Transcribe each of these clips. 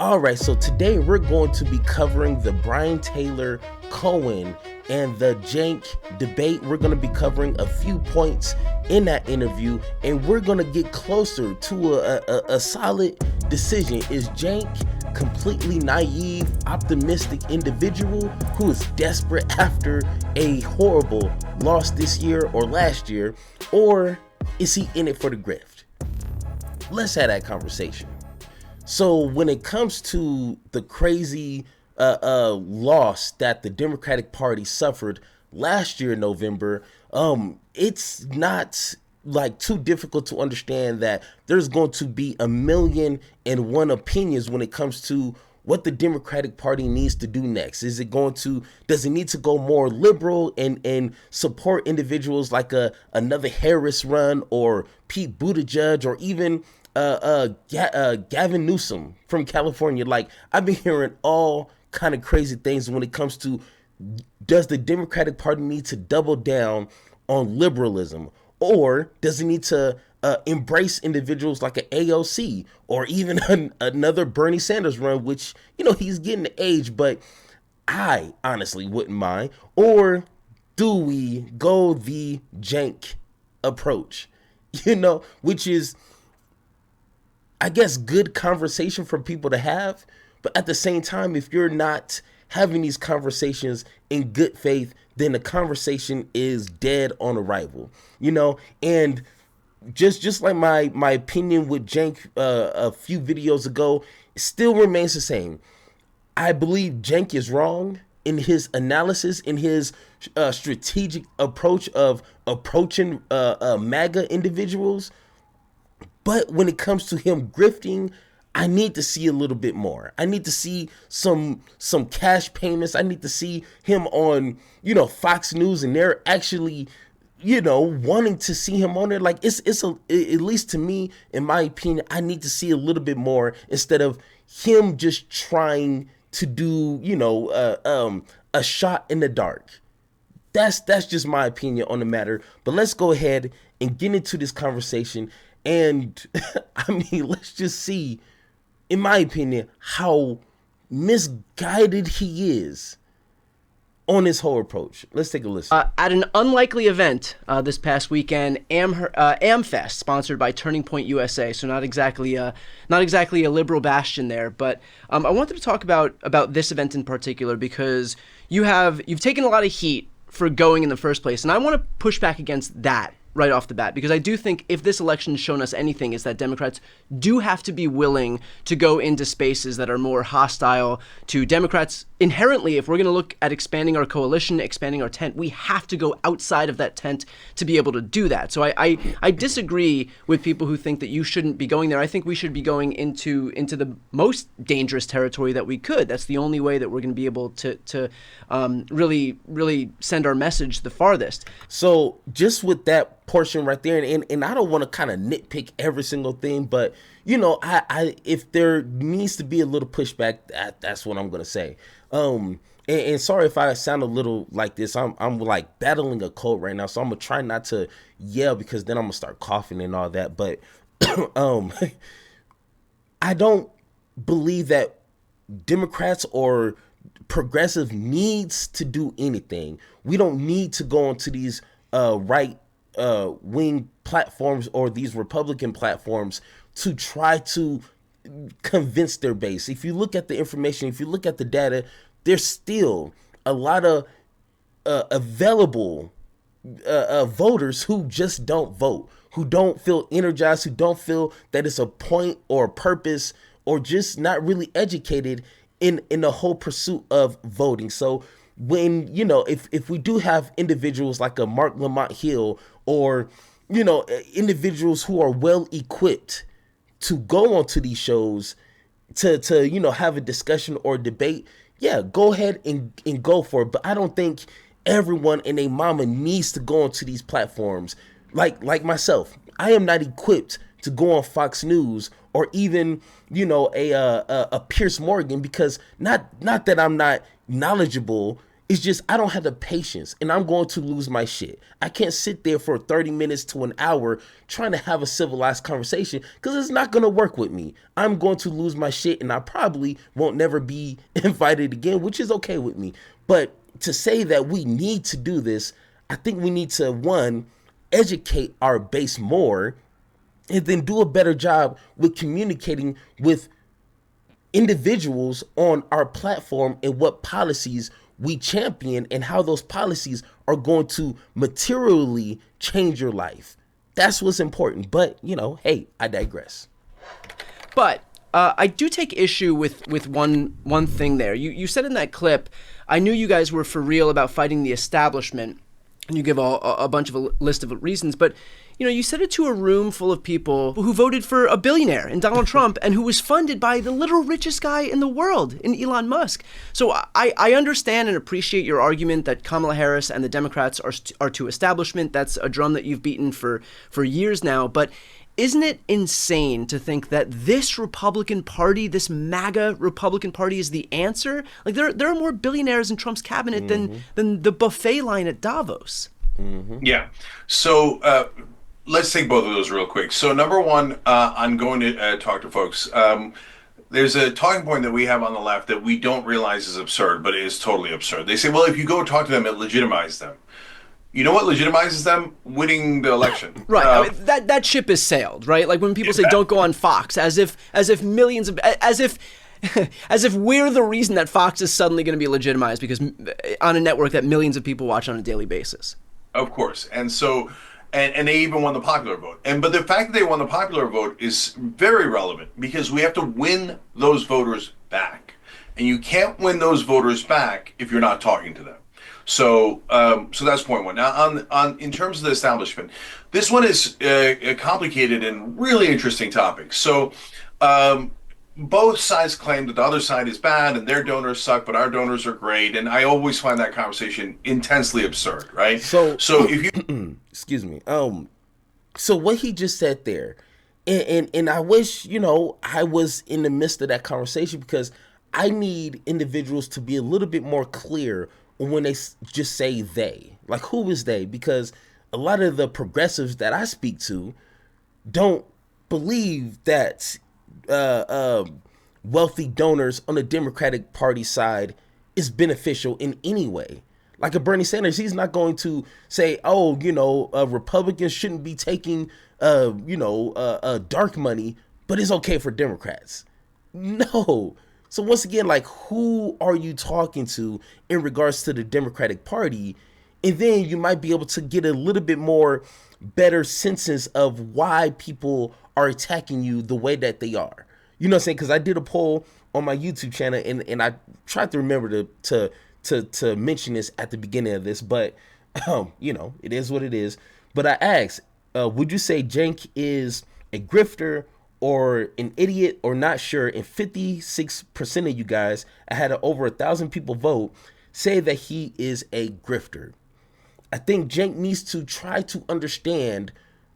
All right, so today we're going to be covering the Brian Taylor Cohen and the Cenk debate. We're going to be covering a few points in that interview, and we're going to get closer to a solid decision. Is Cenk completely naive, optimistic individual who is desperate after a horrible loss this year or last year, or is he in it for the grift? Let's have that conversation. So when it comes to the crazy loss that the Democratic Party suffered last year in November, it's not like too difficult to understand that there's going to be 1,000,001 opinions when it comes to what the Democratic Party needs to do next. Does it need to go more liberal and support individuals like another Harris run or Pete Buttigieg or even Gavin Newsom from California? Like, I've been hearing all kind of crazy things when it comes to, does the Democratic Party need to double down on liberalism, or does it need to embrace individuals like an AOC or even another Bernie Sanders run, which, he's getting the age, but I honestly wouldn't mind? Or do we go the Cenk approach, which is, I guess, good conversation for people to have. But at the same time, if you're not having these conversations in good faith, then the conversation is dead on arrival, and just like my opinion with Cenk a few videos ago, still remains the same. I believe Cenk is wrong in his analysis, in his strategic approach of approaching MAGA individuals. But when it comes to him grifting, I need to see a little bit more. I need to see some cash payments. I need to see him on, Fox News, and they're actually, wanting to see him on there. Like, at least to me, in my opinion, I need to see a little bit more instead of him just trying to do, a shot in the dark. That's just my opinion on the matter. But let's go ahead and get into this conversation. And let's just see, in my opinion, how misguided he is on his whole approach. Let's take a listen. At an unlikely event this past weekend, AmFest, sponsored by Turning Point USA, so not exactly a liberal bastion there, but I wanted to talk about this event in particular because you've taken a lot of heat for going in the first place, and I want to push back against that right off the bat, because I do think if this election has shown us anything, is that Democrats do have to be willing to go into spaces that are more hostile to Democrats. Inherently, if we're going to look at expanding our coalition, expanding our tent, we have to go outside of that tent to be able to do that. So I disagree with people who think that you shouldn't be going there. I think we should be going into the most dangerous territory that we could. That's the only way that we're going to be able to really send our message the farthest. So just with that portion right there, and I don't want to kind of nitpick every single thing, but I if there needs to be a little pushback, that's what I'm gonna say. And sorry if I sound a little like this. I'm like battling a cold right now, so I'm gonna try not to yell because then I'm gonna start coughing and all that. But I don't believe that Democrats or progressive needs to do anything. We don't need to go onto these right wing platforms or these Republican platforms to try to convince their base. If you look at the information, if you look at the data, there's still a lot of available voters who just don't vote, who don't feel energized, who don't feel that it's a point or a purpose, or just not really educated in the whole pursuit of voting. So when, if we do have individuals like a Mark Lamont Hill or, individuals who are well equipped to go onto these shows to have a discussion or debate, yeah, go ahead and go for it. But I don't think everyone and their mama needs to go onto these platforms. Like myself, I am not equipped to go on Fox News or even, a Pierce Morgan, because not that I'm not knowledgeable. It's just I don't have the patience and I'm going to lose my shit. I can't sit there for 30 minutes to an hour trying to have a civilized conversation because it's not going to work with me. I'm going to lose my shit and I probably won't never be invited again, which is okay with me. But to say that we need to do this, I think we need to, one, educate our base more and then do a better job with communicating with individuals on our platform and what policies we champion and how those policies are going to materially change your life. That's what's important. But, hey, I digress. But I do take issue with one thing there. You said in that clip, I knew you guys were for real about fighting the establishment, and you give a bunch of a list of reasons, but you said it to a room full of people who voted for a billionaire in Donald Trump and who was funded by the literal richest guy in the world, in Elon Musk. So I understand and appreciate your argument that Kamala Harris and the Democrats are to establishment. That's a drum that you've beaten for years now. But isn't it insane to think that this Republican Party, this MAGA Republican Party, is the answer? Like there are more billionaires in Trump's cabinet than the buffet line at Davos. Mm-hmm. Yeah. So let's take both of those real quick. So number one, I'm going to talk to folks. There's a talking point that we have on the left that we don't realize is absurd, but it is totally absurd. They say, well, if you go talk to them, it legitimizes them. You know what legitimizes them? Winning the election. Right. I mean, that ship has sailed, right? Like when people say don't go on Fox, as if millions of as if we're the reason that Fox is suddenly going to be legitimized because on a network that millions of people watch on a daily basis. Of course. And so and they even won the popular vote. But the fact that they won the popular vote is very relevant because we have to win those voters back. And you can't win those voters back if you're not talking to them. So that's point one. Now, on in terms of the establishment, this one is a complicated and really interesting topic. So both sides claim that the other side is bad and their donors suck, but our donors are great. And I always find that conversation intensely absurd, right? So if you excuse me, so what he just said there, and I wish I was in the midst of that conversation because I need individuals to be a little bit more clear when they just say they, like who is they? Because a lot of the progressives that I speak to don't believe that wealthy donors on the Democratic Party side is beneficial in any way. Like a Bernie Sanders, he's not going to say, Republicans shouldn't be taking, dark money, but it's okay for Democrats. No. So once again, like, who are you talking to in regards to the Democratic Party? And then you might be able to get a little bit more better senses of why people are attacking you the way that they are. You know what I'm saying? Because I did a poll on my YouTube channel, and I tried to remember to mention this at the beginning of this, but it is what it is. But I asked, would you say Cenk is a grifter or an idiot or not sure? And 56% of you guys, I had over 1,000 people vote, say that he is a grifter. I think Cenk needs to try to understand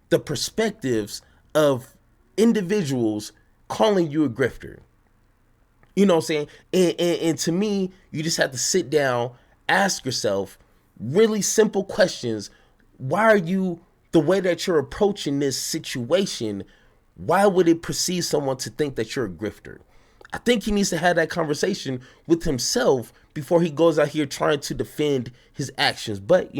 the perspectives of individuals calling you a grifter. You know what I'm saying? And to me, you just have to sit down, ask yourself really simple questions. Why are you, the way that you're approaching this situation, why would it perceive someone to think that you're a grifter? I think he needs to have that conversation with himself before he goes out here trying to defend his actions. But,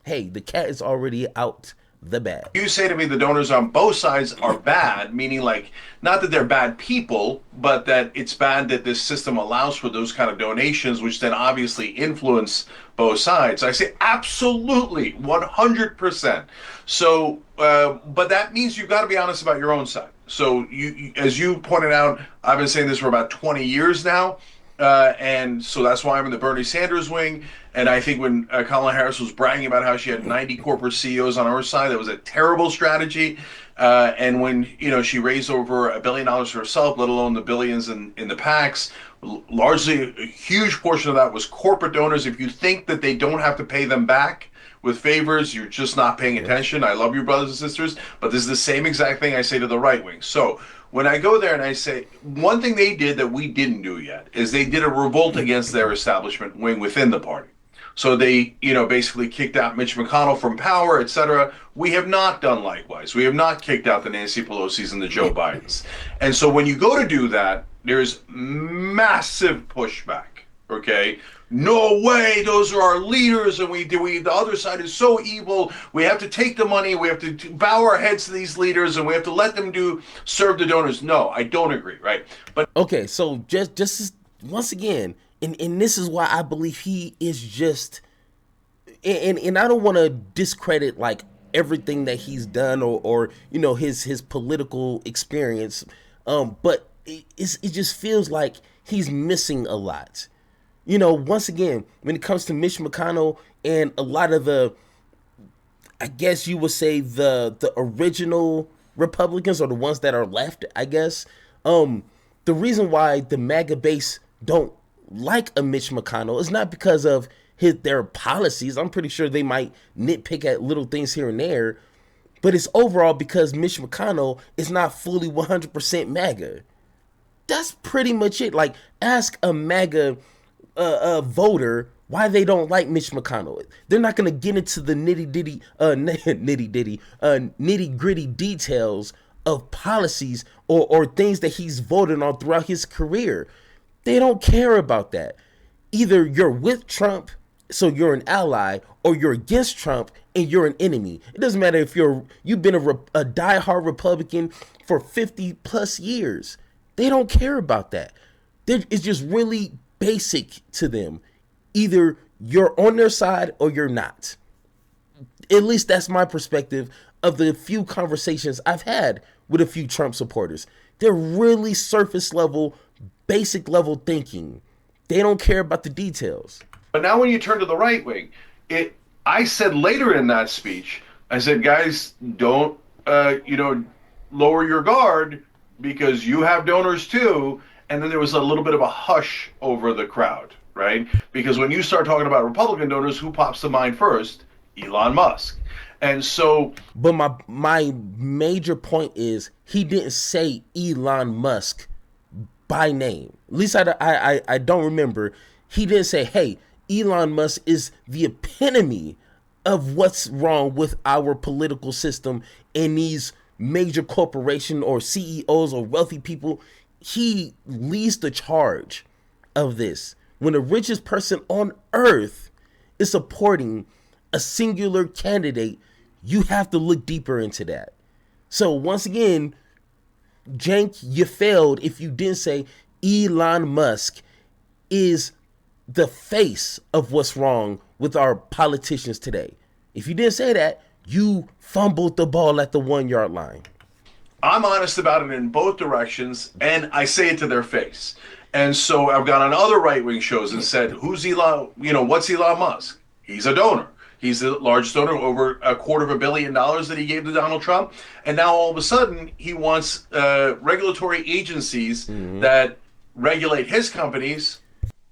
hey, the cat is already out the bag. You say to me the donors on both sides are bad, meaning like not that they're bad people, but that it's bad that this system allows for those kind of donations, which then obviously influence both sides. I say absolutely, 100%. So, but that means you've got to be honest about your own side. So you, as you pointed out, I've been saying this for about 20 years now. And so that's why I'm in the Bernie Sanders wing. And I think when Kamala Harris was bragging about how she had 90 corporate CEOs on her side, that was a terrible strategy. And when, she raised over $1 billion herself, let alone the billions in the PACs, largely a huge portion of that was corporate donors. If you think that they don't have to pay them back with favors, you're just not paying attention. I love you, brothers and sisters, but this is the same exact thing I say to the right wing. So when I go there and I say, one thing they did that we didn't do yet is they did a revolt against their establishment wing within the party. So they, basically kicked out Mitch McConnell from power, etc. We have not done likewise. We have not kicked out the Nancy Pelosi's and the Joe Bidens. And so when you go to do that, there's massive pushback. Okay, no way, those are our leaders, and the other side is so evil. We have to take the money, we have to bow our heads to these leaders, and we have to let them serve the donors. No, I don't agree, right? But okay, so just once again, and this is why I believe he is just, and I don't want to discredit like everything that he's done or his political experience, but it just feels like he's missing a lot. Once again, when it comes to Mitch McConnell and a lot of I guess you would say the original Republicans or the ones that are left, I guess, the reason why the MAGA base don't like a Mitch McConnell is not because of their policies. I'm pretty sure they might nitpick at little things here and there, but it's overall because Mitch McConnell is not fully 100% MAGA. That's pretty much it. Like, ask a MAGA voter why they don't like Mitch McConnell. They're not going to get into the nitty gritty details of policies or things that he's voted on throughout his career. They don't care about that. Either you're with Trump, so you're an ally, or you're against Trump and you're an enemy. It doesn't matter if you've been a diehard Republican for 50 plus years. They don't care about that. It's just really basic to them. Either you're on their side or you're not. At least that's my perspective of the few conversations I've had with a few Trump supporters. They're really surface level, basic level thinking. They don't care about the details. But now when you turn to the right wing, I said later in that speech, I said, guys, don't, lower your guard because you have donors too. And then there was a little bit of a hush over the crowd, right? Because when you start talking about Republican donors, who pops to mind first? Elon Musk. And so, but my major point is he didn't say Elon Musk by name. At least I don't remember. He didn't say, hey, Elon Musk is the epitome of what's wrong with our political system and these major corporation or CEOs or wealthy people. He leads the charge of this. When the richest person on earth is supporting a singular candidate, you have to look deeper into that. So once again, Cenk, you failed if you didn't say Elon Musk is the face of what's wrong with our politicians today. If you didn't say that, you fumbled the ball at the 1 yard line. I'm honest about it in both directions, and I say it to their face. And so I've gone on other right-wing shows and said, who's Elon, what's Elon Musk? He's a donor. He's the largest donor, over $250 million that he gave to Donald Trump. And now all of a sudden he wants regulatory agencies that regulate his companies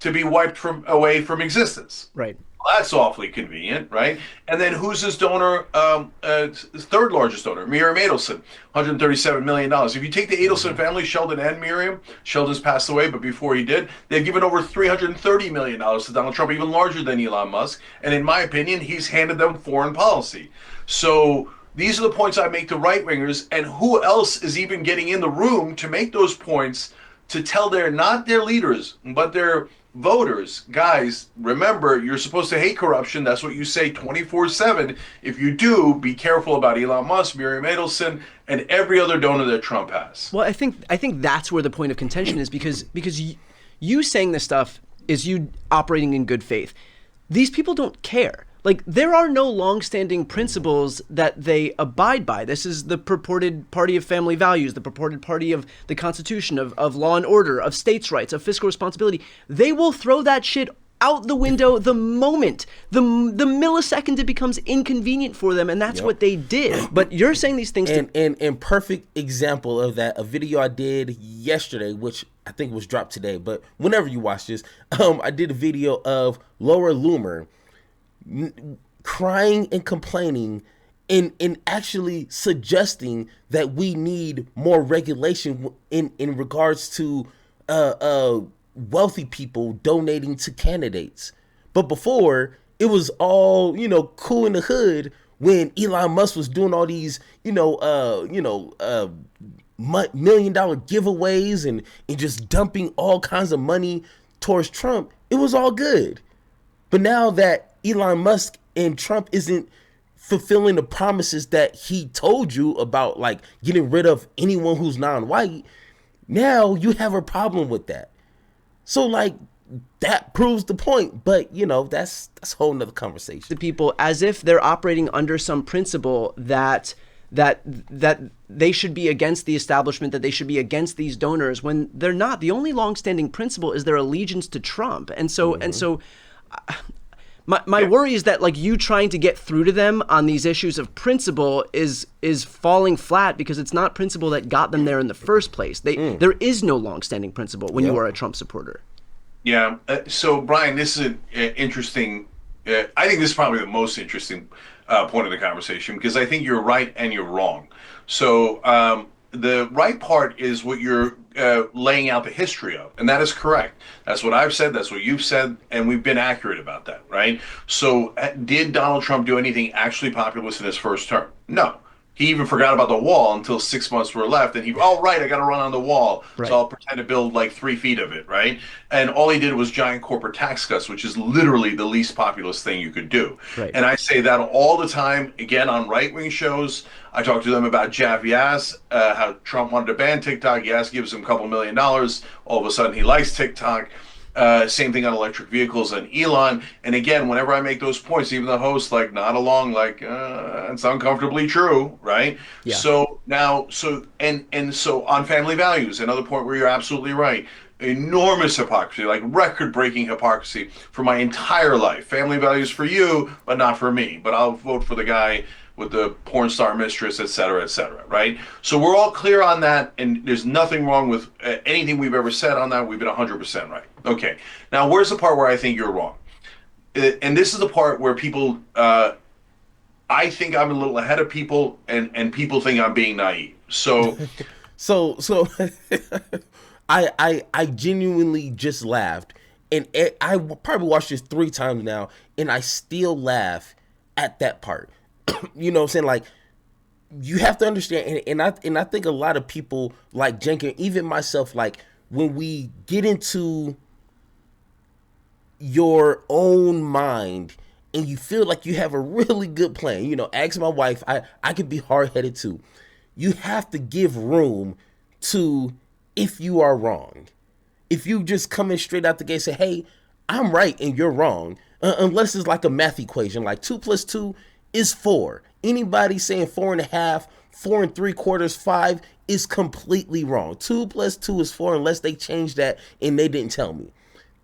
to be wiped away from existence. Right. Well, that's awfully convenient, right? And then who's his donor? Third largest donor, Miriam Adelson, $137 million. If you take the Adelson family, Sheldon and Miriam, Sheldon's passed away, but before he did, they've given over $330 million to Donald Trump, even larger than Elon Musk. And in my opinion, he's handed them foreign policy. So these are the points I make to right-wingers, and who else is even getting in the room to make those points, to tell not their leaders, but their voters, guys, remember, you're supposed to hate corruption. That's what you say 24/7. If you do, be careful about Elon Musk, Miriam Adelson, and every other donor that Trump has. Well, I think that's where the point of contention is, because you saying this stuff is you operating in good faith. These people don't care. Like, there are no long-standing principles that they abide by. This is the purported party of family values, the purported party of the Constitution, of law and order, of states' rights, of fiscal responsibility. They will throw that shit out the window the moment, the millisecond it becomes inconvenient for them, and that's what they did. But you're saying these things and perfect example of that, a video I did yesterday, which I think was dropped today, but whenever you watch this, I did a video of Laura Loomer crying and complaining and actually suggesting that we need more regulation in regards to wealthy people donating to candidates. But before, it was all, cool in the hood when Elon Musk was doing all these, $1 million giveaways and just dumping all kinds of money towards Trump. It was all good. But now that Elon Musk and Trump isn't fulfilling the promises that he told you about, like getting rid of anyone who's non-white, now you have a problem with that. So like that proves the point. But that's a whole nother conversation. The people as if they're operating under some principle that they should be against the establishment, that they should be against these donors, when they're not. The only longstanding principle is their allegiance to Trump. And so my worry is that like you trying to get through to them on these issues of principle is falling flat, because it's not principle that got them there in the first place. There is no longstanding principle when you are a Trump supporter. Yeah. So Brian, this is an interesting. I think this is probably the most interesting point of the conversation, because I think you're right and you're wrong. So the right part is what you're laying out the history of, and that is correct. That's what I've said, that's what you've said, and we've been accurate about that, right? So did Donald Trump do anything actually populist in his first term? No. He even forgot about the wall until 6 months were left, and I got to run on the wall, right. So I'll pretend to build like 3 feet of it, right? And all he did was giant corporate tax cuts, which is literally the least populist thing you could do. Right. And I say that all the time, again, on right-wing shows. I talk to them about Jeff Yass, how Trump wanted to ban TikTok. Yass gives him a couple $1 million. All of a sudden, he likes TikTok. Same thing on electric vehicles and Elon. And again, whenever I make those points, even the host nod along it's uncomfortably true, right? Yeah. So now, so on family values, another point where you're absolutely right. Enormous hypocrisy, like record-breaking hypocrisy for my entire life. Family values for you, but not for me. But I'll vote for the guy with the porn star mistress, et cetera, right? So we're all clear on that, and there's nothing wrong with anything we've ever said on that. We've been 100% right. Okay, now where's the part where I think you're wrong? And this is the part where people, I think I'm a little ahead of people, and people think I'm being naive. So, so I genuinely just laughed, and I probably watched this 3 times now, and I still laugh at that part. You know what I'm saying? Like, you have to understand, and I think a lot of people like Cenk, and even myself, like when we get into your own mind and you feel like you have a really good plan, ask my wife, I could be hard-headed too. You have to give room to, if you are wrong. If you just come in straight out the gate and say, hey, I'm right and you're wrong, unless it's like a math equation, like 2 + 2 is 4. Anybody saying 4.5, 4 3/4, 5 is completely wrong. 2 + 2 is 4 unless they change that and they didn't tell me.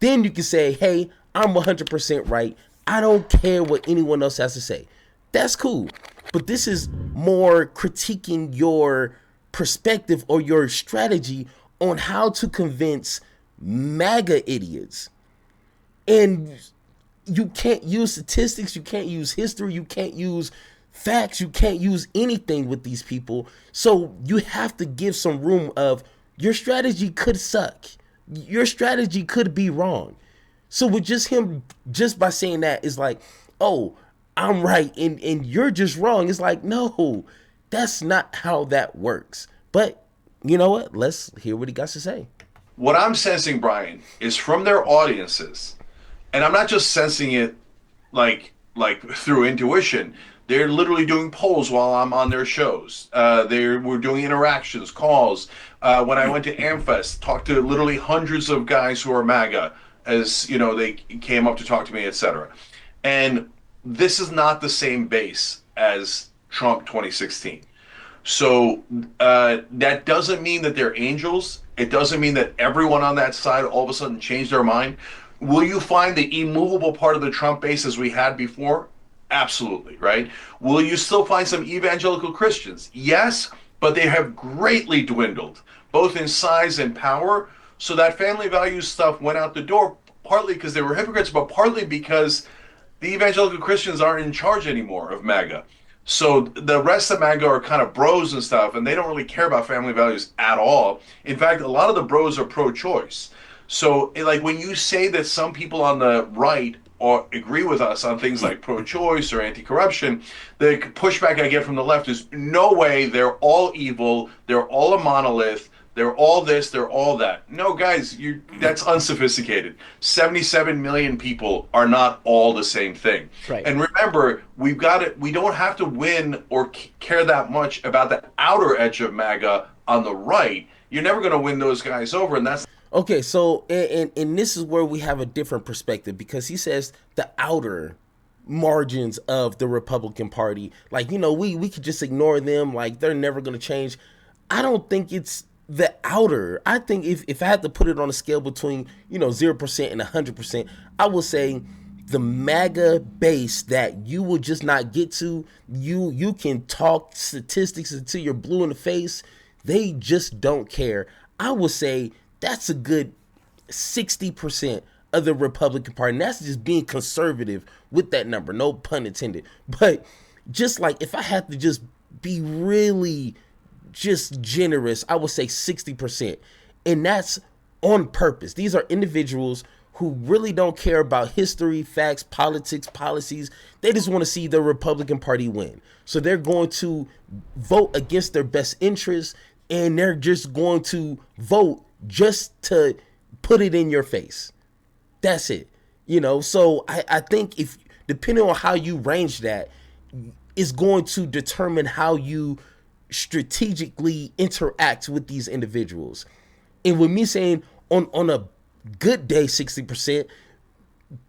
Then you can say, hey, I'm 100% right. I don't care what anyone else has to say. That's cool. But this is more critiquing your perspective or your strategy on how to convince MAGA idiots. And you can't use statistics, you can't use history, you can't use facts, you can't use anything with these people. So you have to give some room of, your strategy could suck. Your strategy could be wrong. So with just him, just by saying that, is like, oh, I'm right and you're just wrong. It's like, no, that's not how that works. But you know what? Let's hear what he got to say. What I'm sensing, Brian, is from their audiences, and I'm not just sensing it like through intuition. They're literally doing polls while I'm on their shows. We're doing interactions, calls. When I went to AmFest, talked to literally hundreds of guys who are MAGA, as they came up to talk to me, etc. And this is not the same base as Trump 2016. So that doesn't mean that they're angels. It doesn't mean that everyone on that side all of a sudden changed their mind. Will you find the immovable part of the Trump base as we had before? Absolutely, right? Will you still find some evangelical Christians? Yes, but they have greatly dwindled, both in size and power. So that family values stuff went out the door, partly because they were hypocrites, but partly because the evangelical Christians aren't in charge anymore of MAGA. So the rest of MAGA are kind of bros and stuff, and they don't really care about family values at all. In fact, a lot of the bros are pro-choice. So like when you say that some people on the right or agree with us on things like pro-choice or anti-corruption, the pushback I get from the left is, no way, they're all evil, they're all a monolith, they're all this, they're all that. No, guys, that's unsophisticated. 77 million people are not all the same thing. Right. And remember, we don't have to win or care that much about the outer edge of MAGA on the right. You're never going to win those guys over, and that's Okay, so and this is where we have a different perspective, because he says the outer margins of the Republican Party, like, we could just ignore them, like they're never going to change. I don't think it's the outer. I think if I had to put it on a scale between 0% and 100%, I would say the MAGA base that you will just not get to. You can talk statistics until you're blue in the face. They just don't care. I would say that's a good 60% of the Republican Party. And that's just being conservative with that number, no pun intended. But just like, if I had to just be really just generous, I would say 60%. And that's on purpose. These are individuals who really don't care about history, facts, politics, policies. They just want to see the Republican Party win. So they're going to vote against their best interests, and they're just going to vote just to put it in your face. That's it. So I think, if depending on how you range that, is going to determine how you strategically interact with these individuals. And with me saying on a good day 60%,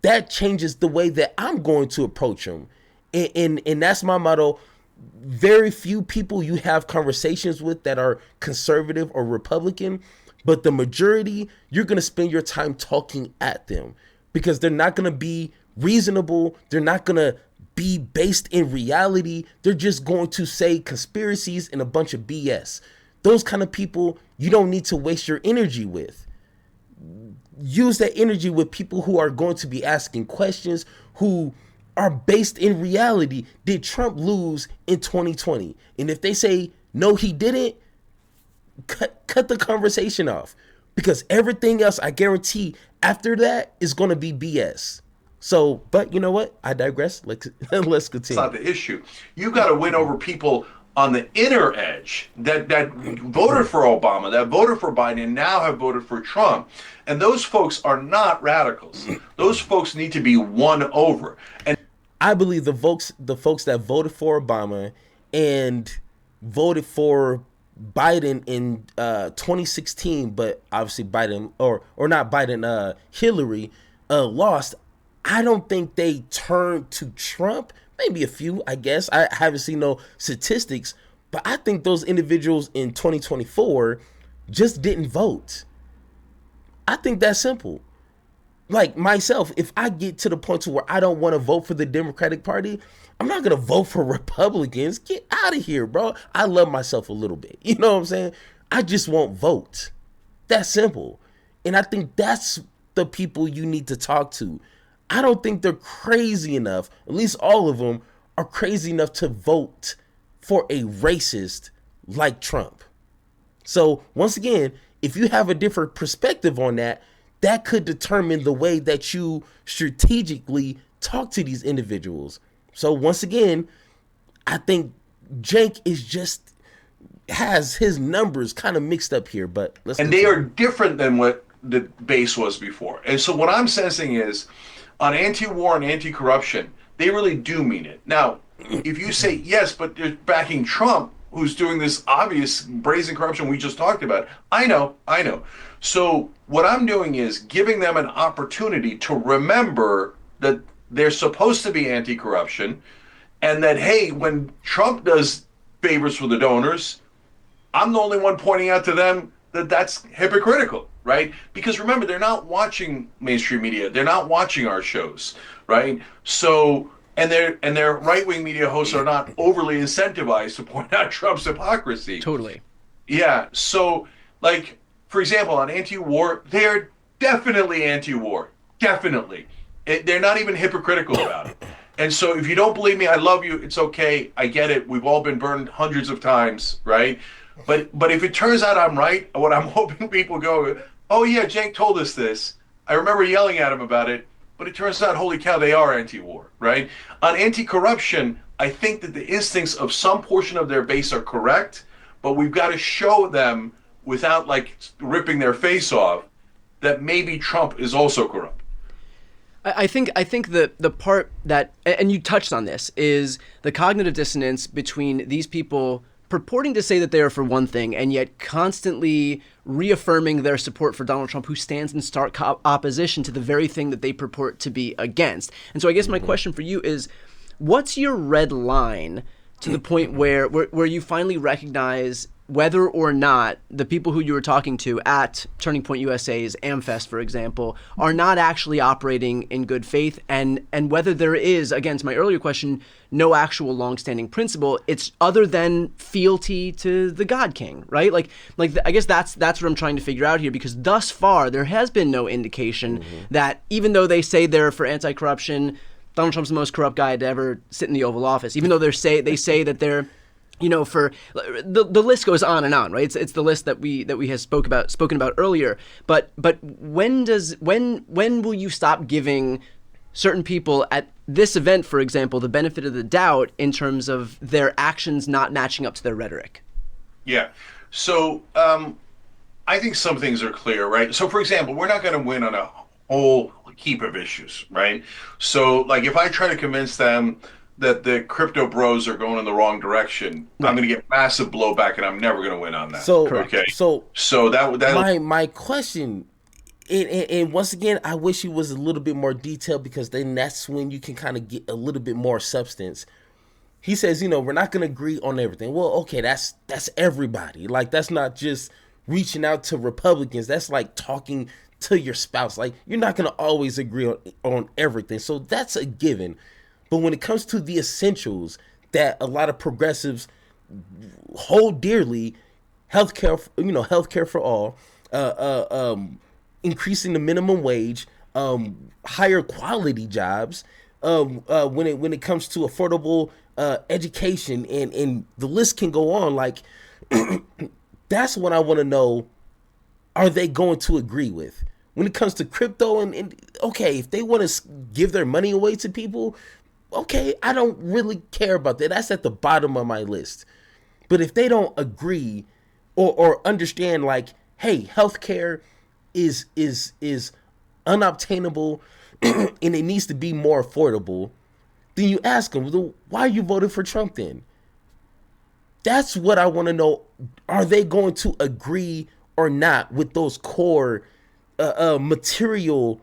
that changes the way that I'm going to approach them. And that's my motto. Very few people you have conversations with that are conservative or Republican, but the majority, you're going to spend your time talking at them, because they're not going to be reasonable. They're not going to be based in reality. They're just going to say conspiracies and a bunch of BS. Those kind of people you don't need to waste your energy with. Use that energy with people who are going to be asking questions, who are based in reality. Did Trump lose in 2020? And if they say, no, he didn't, cut the conversation off, because everything else, I guarantee, after that is going to be BS. So, but you know what? I digress. Let's continue. It's not the issue. You got to win over people on the inner edge that voted for Obama, that voted for Biden, and now have voted for Trump. And those folks are not radicals. Those folks need to be won over. And I believe the folks that voted for Obama and voted for Biden in 2016, but obviously Biden or not Biden, Hillary lost. I don't think they turned to Trump. Maybe a few, I guess. I haven't seen no statistics, but I think those individuals in 2024 just didn't vote. I think that's simple. Like myself, if I get to the point to where I don't want to vote for the Democratic Party, I'm not going to vote for Republicans. Get out of here, bro. I love myself a little bit. You know what I'm saying? I just won't vote. That's simple. And I think that's the people you need to talk to. I don't think they're crazy enough, at least all of them are crazy enough to vote for a racist like Trump. So once again, if you have a different perspective on that, that could determine the way that you strategically talk to these individuals. So once again, I think Cenk has his numbers kind of mixed up here, but they are different than what the base was before. And so what I'm sensing is, on anti-war and anti-corruption, they really do mean it. Now, if you say yes, but they're backing Trump, who's doing this obvious brazen corruption we just talked about, I know. So what I'm doing is giving them an opportunity to remember that they're supposed to be anti-corruption, and that, hey, when Trump does favors for the donors, I'm the only one pointing out to them that that's hypocritical, right? Because remember, they're not watching mainstream media. They're not watching our shows, right? So, and their right-wing media hosts are not overly incentivized to point out Trump's hypocrisy. Totally. Yeah. So, like, for example, on anti-war, they're definitely anti-war. Definitely. They're not even hypocritical about it. And so if you don't believe me, I love you. It's okay. I get it. We've all been burned hundreds of times, right? But if it turns out I'm right, what I'm hoping people go, oh yeah, Cenk told us this. I remember yelling at him about it. but it turns out, holy cow, they are anti-war, right? On anti-corruption, I think that the instincts of some portion of their base are correct, but we've got to show them without like ripping their face off that maybe Trump is also corrupt. I think the part that, and you touched on this, is the cognitive dissonance between these people purporting to say that they are for one thing and yet constantly reaffirming their support for Donald Trump, who stands in stark opposition to the very thing that they purport to be against. And so I guess my question for you is, what's your red line to the point where you finally recognize whether or not the people who you were talking to at Turning Point USA's AmFest, for example, are not actually operating in good faith, and whether there is, again, to my earlier question, no actual longstanding principle, it's other than fealty to the God King, right? I guess that's what I'm trying to figure out here, because thus far there has been no indication that even though they say they're for anti-corruption, Donald Trump's the most corrupt guy to ever sit in the Oval Office, even though they say that they're, for the list goes on and on, right? It's the list that we have spoken about earlier. But when will you stop giving certain people at this event, for example, the benefit of the doubt in terms of their actions not matching up to their rhetoric? Yeah. So I think some things are clear, right? So, for example, we're not going to win on a whole heap of issues, right? So, like, if I try to convince them that the crypto bros are going in the wrong direction, right, I'm going to get massive blowback, and I'm never going to win on that. So, okay. So that my question, and once again, I wish it was a little bit more detailed, because then that's when you can kind of get a little bit more substance. He says, we're not going to agree on everything. Well, okay, that's everybody. Like, that's not just reaching out to Republicans. That's like talking to your spouse. Like, you're not going to always agree on everything. So that's a given. But when it comes to the essentials that a lot of progressives hold dearly, healthcare for all, increasing the minimum wage, higher quality jobs, when it comes to affordable education, and the list can go on. Like, that's what I want to know. Are they going to agree with? When it comes to crypto, and okay, if they want to give their money away to people, okay, I don't really care about that. That's at the bottom of my list. But if they don't agree or understand, like, hey, healthcare is unobtainable and it needs to be more affordable, then you ask them, well, why are you voting for Trump then? That's what I want to know. Are they going to agree or not with those core material,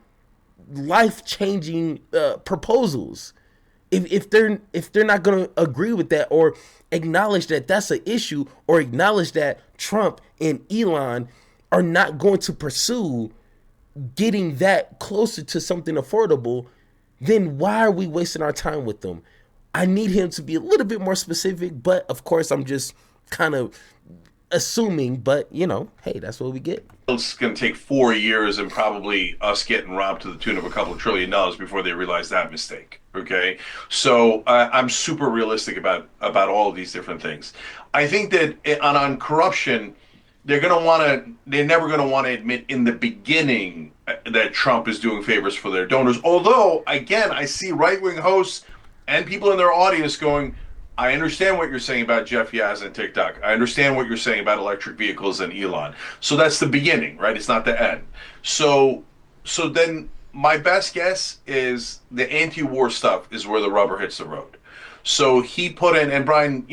life-changing proposals? If they're not going to agree with that, or acknowledge that that's an issue, or acknowledge that Trump and Elon are not going to pursue getting that closer to something affordable, then why are we wasting our time with them? I need him to be a little bit more specific, but of course I'm just kind of assuming, but hey, that's what we get. It's going to take 4 years and probably us getting robbed to the tune of a couple of $1 trillion before they realize that mistake. Okay, so I'm super realistic about all of these different things. I think that on corruption, they're never going to want to admit in the beginning that Trump is doing favors for their donors. Although, again, I see right-wing hosts and people in their audience going, I understand what you're saying about Jeff Yaz and TikTok. I understand what you're saying about electric vehicles and Elon. So that's the beginning, right? It's not the end. So then my best guess is the anti-war stuff is where the rubber hits the road. So he put in, and Brian,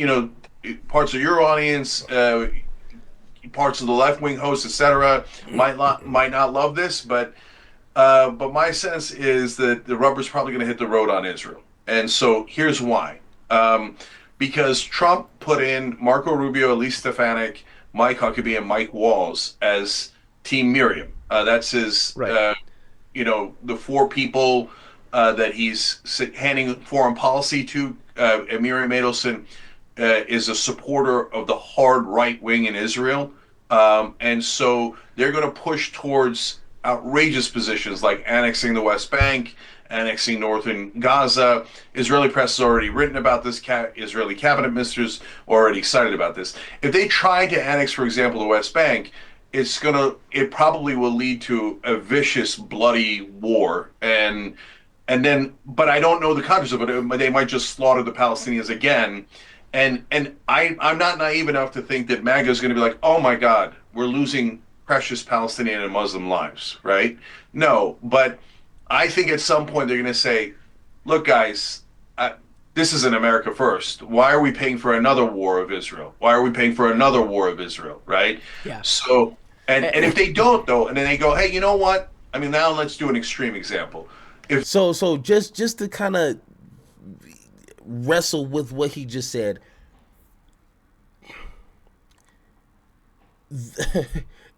parts of your audience, parts of the left-wing hosts, etc., might not love this, but my sense is that the rubber's probably going to hit the road on Israel. And so here's why. Because Trump put in Marco Rubio, Elise Stefanik, Mike Huckabee, and Mike Walls as Team Miriam. That's his, right. The four people that he's handing foreign policy to. Miriam Adelson is a supporter of the hard right wing in Israel. And so they're going to push towards outrageous positions like annexing the West Bank, annexing northern Gaza. Israeli press has already written about this. Israeli cabinet ministers are already excited about this. If they try to annex, for example, the West Bank, it probably will lead to a vicious, bloody war, and then, but I don't know the context of it. They might just slaughter the Palestinians again, I'm not naive enough to think that MAGA is going to be like, oh my God, we're losing precious Palestinian and Muslim lives, right? No, but I think at some point they're going to say, look, guys, this is in America first. Why are we paying for another war of Israel? Why are we paying for another war of Israel, right? Yeah. So, and if they don't, though, and then they go, hey, you know what? I mean, now let's do an extreme example. If So just to kind of wrestle with what he just said,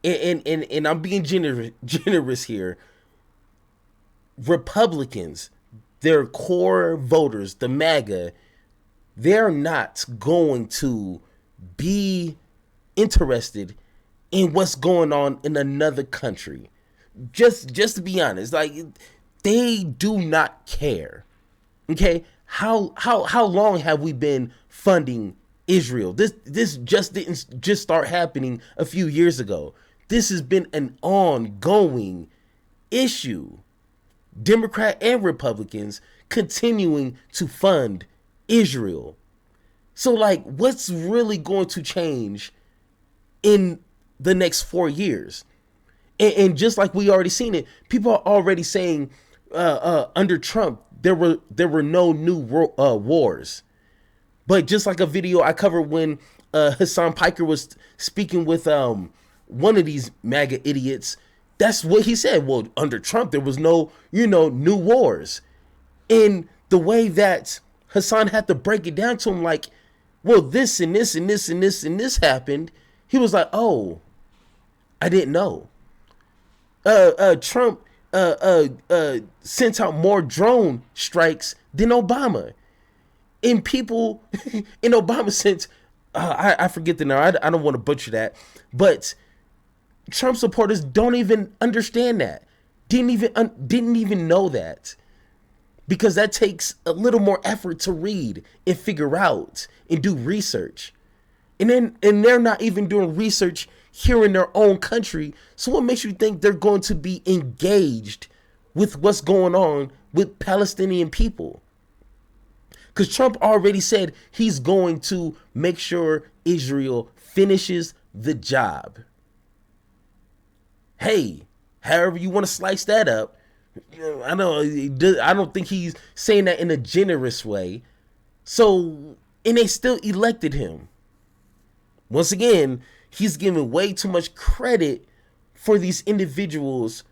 and I'm being generous here. Republicans, their core voters, the MAGA, they're not going to be interested in what's going on in another country. Just to be honest, like, they do not care. Okay, how long have we been funding Israel? This just didn't just start happening a few years ago. This has been an ongoing issue. Democrat and Republicans continuing to fund Israel. So, like, what's really going to change in the next 4 years? And just like we already seen it, people are already saying under Trump there were no new wars. But just like a video I covered when Hassan Piker was speaking with one of these MAGA idiots, that's what he said. Well, under Trump there was no, new wars. And the way that Hassan had to break it down to him, like, well, this and this and this and this and this happened, he was like, oh, I didn't know. Trump sent out more drone strikes than Obama. And people in Obama sent, I forget the number, I don't want to butcher that, but Trump supporters don't even understand that. Didn't even know that. Because that takes a little more effort to read and figure out and do research. And they're not even doing research here in their own country. So what makes you think they're going to be engaged with what's going on with Palestinian people? Because Trump already said he's going to make sure Israel finishes the job. Hey, however you want to slice that up, I don't think he's saying that in a generous way. So, and they still elected him. Once again, he's giving way too much credit for these individuals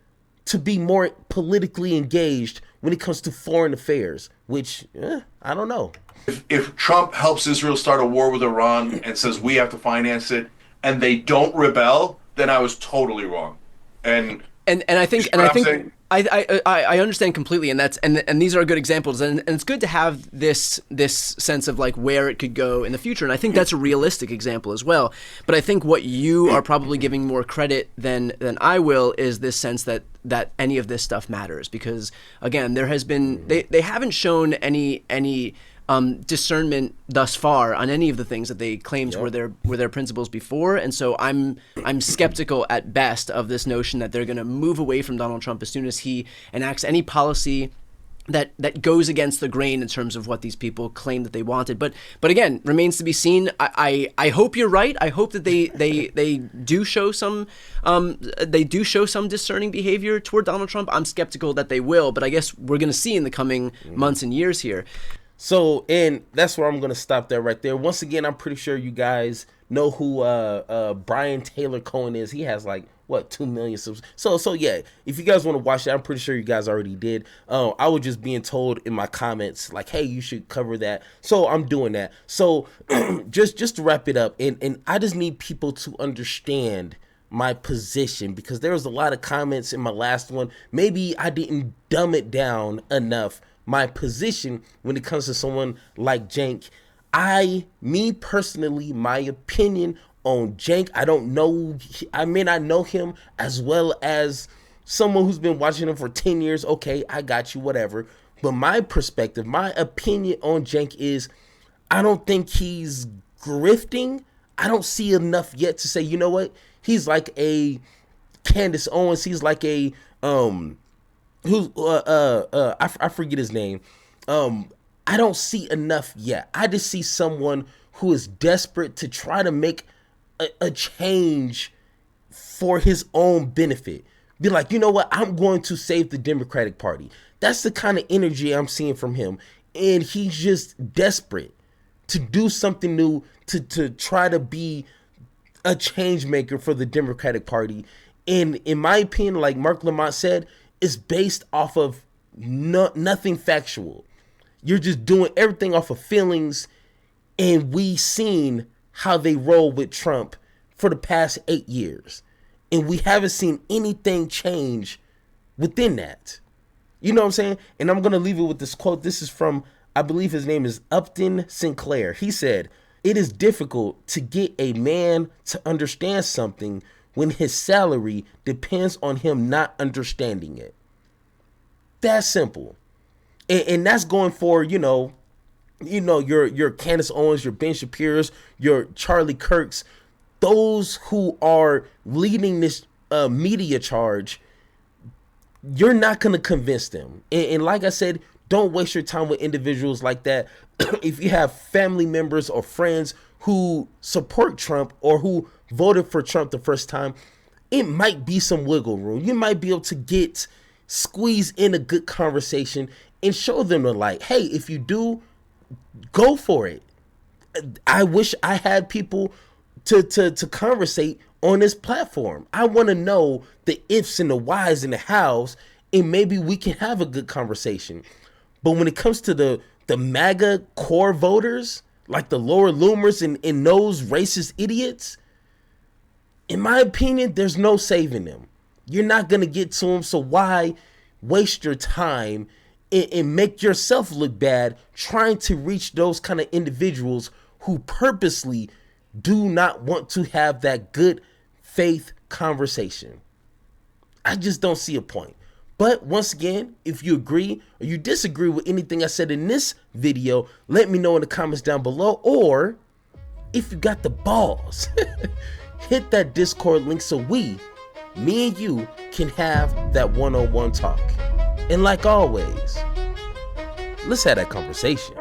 to be more politically engaged when it comes to foreign affairs, which, I don't know. If Trump helps Israel start a war with Iran and says we have to finance it, and they don't rebel, then I was totally wrong. And I think I understand completely, and these are good examples, and it's good to have this sense of like where it could go in the future, and I think that's a realistic example as well. But I think what you are probably giving more credit than I will is this sense that any of this stuff matters, because again, there has been they haven't shown any discernment thus far on any of the things that they claimed were their principles before, and so I'm skeptical at best of this notion that they're going to move away from Donald Trump as soon as he enacts any policy that goes against the grain in terms of what these people claim that they wanted. But again, remains to be seen. I hope you're right. I hope that they do show some discerning behavior toward Donald Trump. I'm skeptical that they will, but I guess we're going to see in the coming months and years here. So, and that's where I'm going to stop there right there. Once again, I'm pretty sure you guys know who Brian Taylor Cohen is. He has like, 2 million subs. So yeah, if you guys want to watch that, I'm pretty sure you guys already did. I was just being told in my comments, like, hey, you should cover that. So I'm doing that. So just to wrap it up, and I just need people to understand my position, because there was a lot of comments in my last one. Maybe I didn't dumb it down enough. My position when it comes to someone like Cenk, me personally, my opinion on Cenk, I may not know him as well as someone who's been watching him for 10 years. Okay, I got you, whatever. But my perspective, my opinion on Cenk is, I don't think he's grifting. I don't see enough yet to say, you know what, He's like a Candace Owens. He's like a I forget his name. I don't see enough yet. I just see someone who is desperate to try to make a change for his own benefit. Be like, you know what? I'm going to save the Democratic Party. That's the kind of energy I'm seeing from him. And he's just desperate to do something new, to try to be a change maker for the Democratic Party. And in my opinion, like Mark Lamont said, it's based off of nothing factual. You're just doing everything off of feelings. And we seen how they roll with Trump for the past 8 years. And we haven't seen anything change within that. You know what I'm saying? And I'm going to leave it with this quote. This is from, I believe his name is Upton Sinclair. He said, "It is difficult to get a man to understand something when his salary depends on him not understanding it." That's simple. And that's going for, your Candace Owens, your Ben Shapiro's, your Charlie Kirk's, those who are leading this media charge. You're not going to convince them. And like I said, don't waste your time with individuals like that. If you have family members or friends who support Trump or who voted for Trump the first time, it might be some wiggle room. You might be able to squeeze in a good conversation and show them the light. Hey, if you do, go for it. I wish I had people to conversate on this platform. I want to know the ifs and the whys and the hows, and maybe we can have a good conversation. But when it comes to the MAGA core voters, like the Laura Loomers and those racist idiots, in my opinion, there's no saving them. You're not going to get to them, so why waste your time and make yourself look bad trying to reach those kind of individuals who purposely do not want to have that good faith conversation? I just don't see a point. But once again, if you agree or you disagree with anything I said in this video, let me know in the comments down below. Or if you got the balls, hit that Discord link so me and you can have that one-on-one talk. And like always, let's have that conversation.